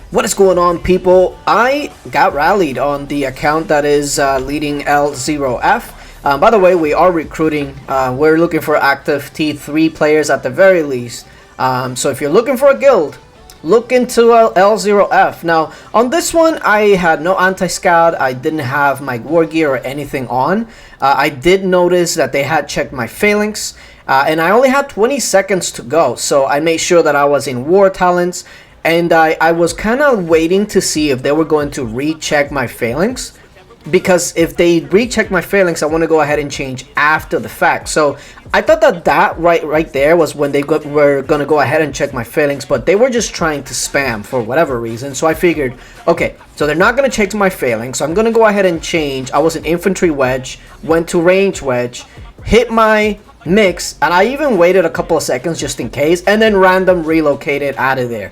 What is going on, people? I got rallied on the account that is leading L0F. By the way, we are recruiting. We're looking for active T3 players at the very least. So if you're looking for a guild, look into L0F. Now, on this one, I had no anti-scout. I didn't have my war gear or anything on. I did notice that they had checked my phalanx. And I only had 20 seconds to go. So I made sure that I was in war talents. And I was kind of waiting to see if they were going to recheck my phalanx, because if they recheck my phalanx, I want to go ahead and change after the fact. So I thought that right there was when they were going to go ahead and check my phalanx, but they were just trying to spam for whatever reason. So I figured, okay, so they're not going to check my phalanx, so I'm going to go ahead and change. I was an infantry wedge, went to range wedge, hit my mix, and I even waited a couple of seconds just in case, and then random relocated out of there.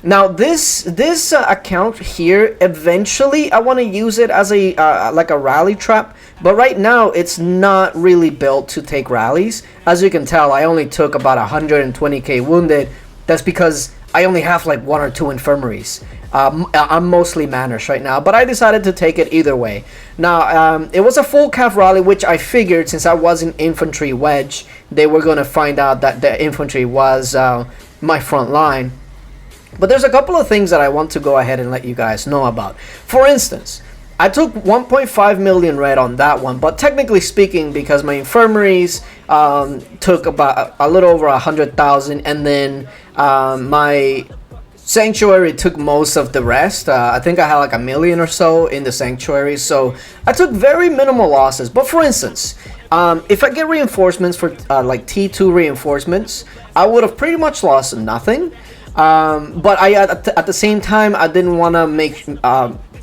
Now this account here, eventually I want to use it as a like a rally trap, but right now it's not really built to take rallies. As you can tell, I only took about 120k wounded. That's because I only have like 1 or 2 infirmaries. I'm mostly manners right now, but I decided to take it either way. Now it was a full calf rally, which I figured, since I was an infantry wedge, they were going to find out that the infantry was my front line. But there's a couple of things that I want to go ahead and let you guys know about. For instance, I took 1.5 million red on that one, but technically speaking, because my infirmaries took about a little over 100,000, and then my sanctuary took most of the rest. I think I had like 1 million or so in the sanctuary, so I took very minimal losses. But for instance, if I get reinforcements for like T2 reinforcements, I would have pretty much lost nothing. But at the same time, I didn't want to make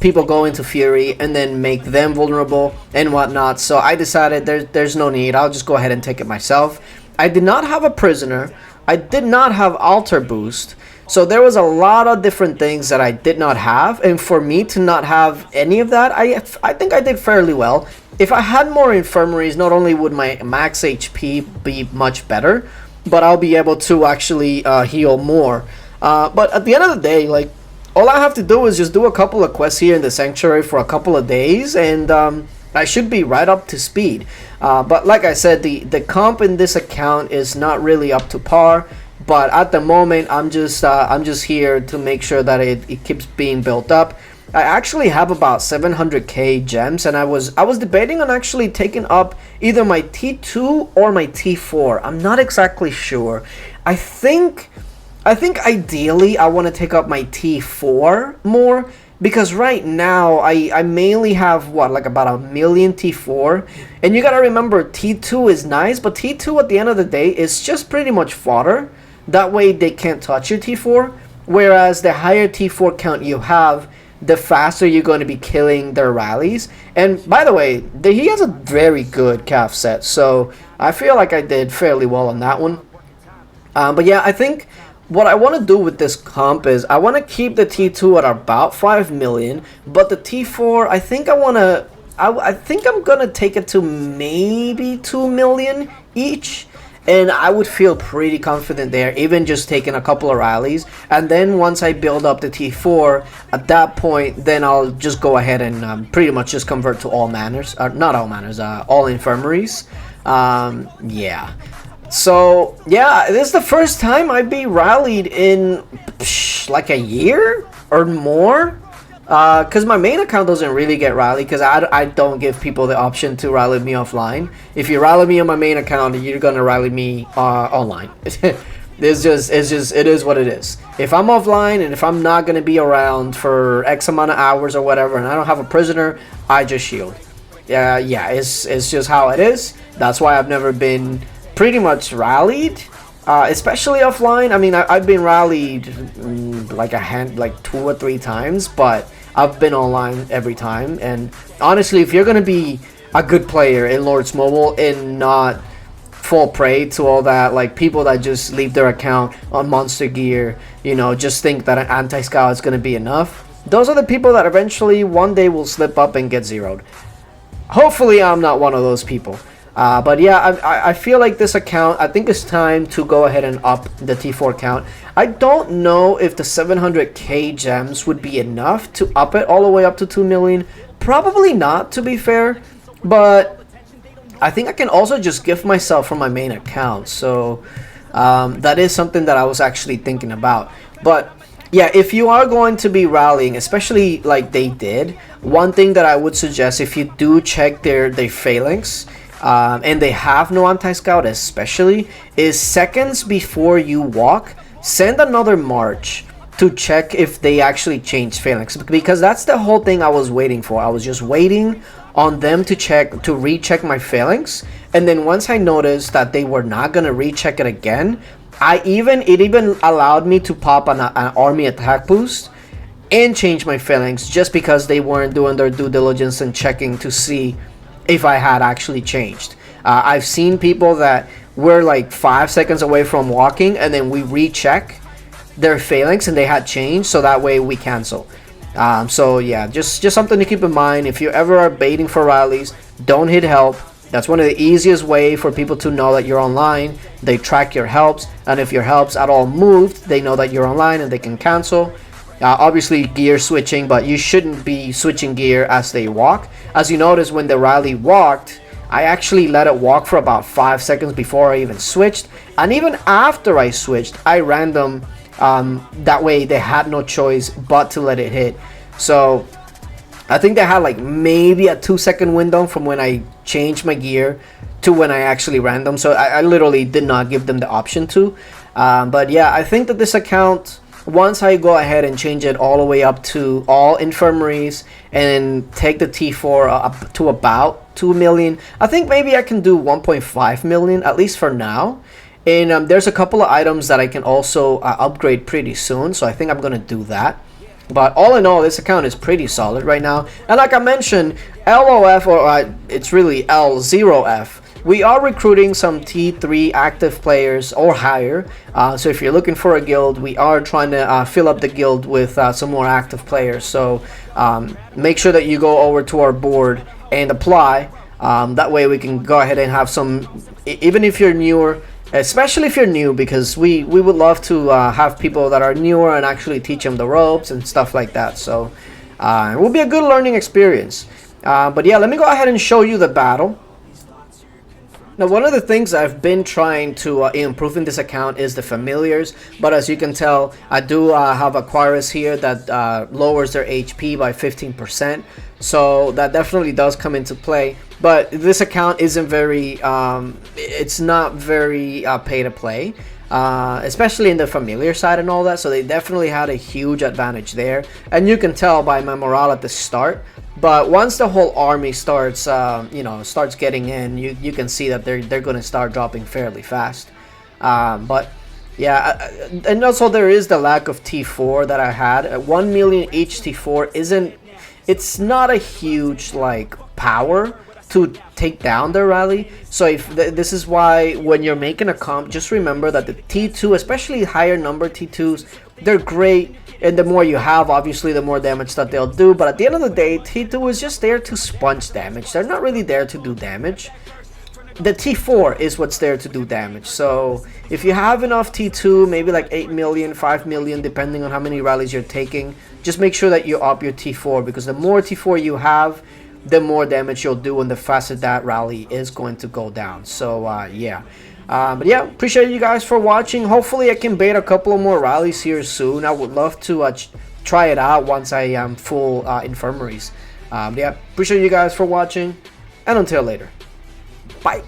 people go into fury and then make them vulnerable and whatnot. So I decided there's no need. I'll just go ahead and take it myself. I did not have a prisoner. I did not have altar boost. So there was a lot of different things that I did not have. And for me to not have any of that, I think I did fairly well. If I had more infirmaries, not only would my max HP be much better, but I'll be able to actually heal more. But at the end of the day, like, all I have to do is just do a couple of quests here in the sanctuary for a couple of days, and I should be right up to speed. But like I said, the comp in this account is not really up to par. But at the moment, I'm just here to make sure that it keeps being built up. I actually have about 700k gems, and I was debating on actually taking up either my T2 or my T4. I'm not exactly sure. I think ideally I want to take up my T4 more, because right now I mainly have like about 1 million T4, and you gotta remember, T2 is nice, but T2 at the end of the day is just pretty much fodder. That way they can't touch your T4, whereas the higher T4 count you have, the faster you're going to be killing their rallies. And by the way, he has a very good calf set, so I feel like I did fairly well on that one. But yeah, I think what I want to do with this comp is I want to keep the T2 at about 5 million, but the T4, I think I'm gonna take it to maybe 2 million each, and I would feel pretty confident there, even just taking a couple of rallies. And then once I build up the T4, at that point, then I'll just go ahead and pretty much just convert to all manners, not all manners, all infirmaries. Yeah. So yeah, this is the first time I'd be rallied in like a year or more, because my main account doesn't really get rallied, because I don't give people the option to rally me offline. If you rally me on my main account, you're gonna rally me online. It is what it is. If I'm offline and if I'm not gonna be around for X amount of hours or whatever, and I don't have a prisoner, I just shield. Yeah, it's just how it is. That's why I've never been pretty much rallied, especially offline. I mean, I've been rallied like 2 or 3 times, but I've been online every time. And honestly, if you're gonna be a good player in Lords Mobile and not fall prey to all that, like people that just leave their account on monster gear, you know, just think that an anti-scout is gonna be enough, those are the people that eventually one day will slip up and get zeroed. Hopefully I'm not one of those people. But yeah, I feel like this account, I think it's time to go ahead and up the T4 count. I don't know if the 700k gems would be enough to up it all the way up to 2 million. Probably not, to be fair. But I think I can also just gift myself from my main account. So that is something that I was actually thinking about. But yeah, if you are going to be rallying, especially like they did, one thing that I would suggest, if you do check their phalanx, and they have no anti-scout especially, is seconds before you walk, send another march to check if they actually changed phalanx, because that's the whole thing I was waiting for. I was just waiting on them to recheck my phalanx, and then once I noticed that they were not gonna recheck it again, it even allowed me to pop an army attack boost and change my phalanx, just because they weren't doing their due diligence and checking to see if I had actually changed. I've seen people that were like 5 seconds away from walking, and then we recheck their phalanx and they had changed, so that way we cancel. So yeah, just something to keep in mind. If you ever are baiting for rallies, don't hit help. That's one of the easiest way for people to know that you're online. They track your helps, and if your helps at all moved, they know that you're online and they can cancel. Obviously gear switching, but you shouldn't be switching gear as they walk. As you notice, when the rally walked, I actually let it walk for about 5 seconds before I even switched, and even after I switched, I ran them. That way they had no choice but to let it hit. So I think they had like maybe a 2-second window from when I changed my gear to when I actually ran them. So I literally did not give them the option to. But yeah, I think that this account, once I go ahead and change it all the way up to all infirmaries and take the T4 up to about 2 million, I think maybe I can do 1.5 million, at least for now. And there's a couple of items that I can also upgrade pretty soon, so I think I'm gonna do that. But all in all, this account is pretty solid right now. And like I mentioned, LOF, or it's really L0F, we are recruiting some T3 active players or higher. So if you're looking for a guild, we are trying to fill up the guild with some more active players. So make sure that you go over to our board and apply. That way we can go ahead and have some, even if you're newer, especially if you're new, because we would love to have people that are newer and actually teach them the ropes and stuff like that. So it will be a good learning experience. But yeah, let me go ahead and show you the battle. Now, one of the things I've been trying to improve in this account is the familiars, but as you can tell, I do have Aquarius here that lowers their HP by 15%, so that definitely does come into play. But this account isn't very, it's not very pay to play, especially in the familiar side and all that, so they definitely had a huge advantage there, and you can tell by my morale at the start. But once the whole army starts, starts getting in, you can see that they're going to start dropping fairly fast. But yeah, and also there is the lack of T4 that I had. 1 million each T4 it's not a huge like power to take down the rally. So if this is why when you're making a comp, just remember that the T2, especially higher number T2s, they're great. And the more you have, obviously, the more damage that they'll do. But at the end of the day, T2 is just there to sponge damage. They're not really there to do damage. The T4 is what's there to do damage. So if you have enough T2, maybe like 8 million, 5 million, depending on how many rallies you're taking, just make sure that you up your T4. Because the more T4 you have, the more damage you'll do, and the faster that rally is going to go down. So yeah. But yeah, appreciate you guys for watching. Hopefully I can bait a couple of more rallies here soon. I would love to try it out once I am full infirmaries. Yeah, appreciate you guys for watching, and until later, bye.